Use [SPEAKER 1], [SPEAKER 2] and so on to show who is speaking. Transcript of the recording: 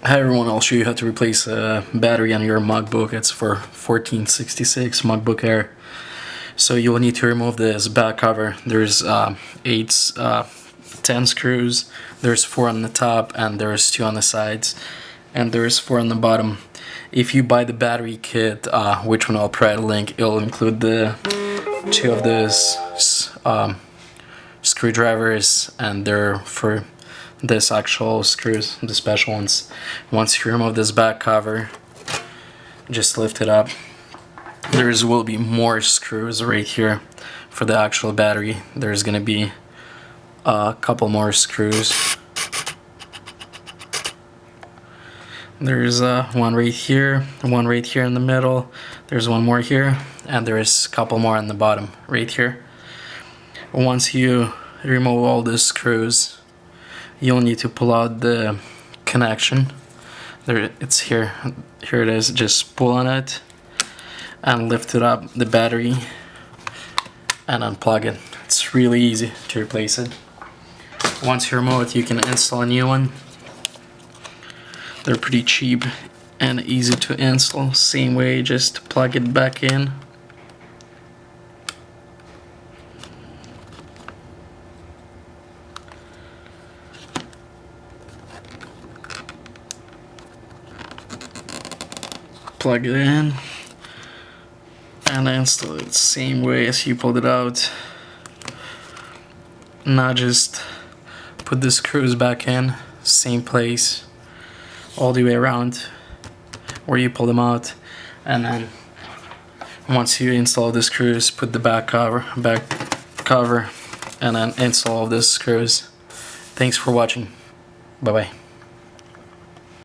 [SPEAKER 1] Hi everyone, I'll show you how to replace a battery on your Macbook. It's for 1466 Macbook Air. So you will need to remove this back cover. There's 10 screws, there's 4 on the top and there's 2 on the sides, and there's 4 on the bottom. If you buy the battery kit, which one I'll provide a link, it'll include the 2 of these screwdrivers, and they're for this actual screws, the special ones. Once you remove this back cover, just lift it up. There will be more screws right here for the actual battery. There's gonna be a couple more screws. There's one right here, one right here in the middle, there's one more here, and there's a couple more on the bottom right here. Once you remove all the screws, you'll need to pull out the connection. There, it's here. Here it is. Just pull on it and lift it up, the battery, and unplug it. It's really easy to replace it. Once you remove it, you can install a new one. They're pretty cheap and easy to install. Same way, just plug it back in. Plug it in and install it same way as you pulled it out. Now just put the screws back in, same place, all the way around where you pull them out, and then once you install the screws, put the back cover, and then install all the screws. Thanks for watching. Bye bye.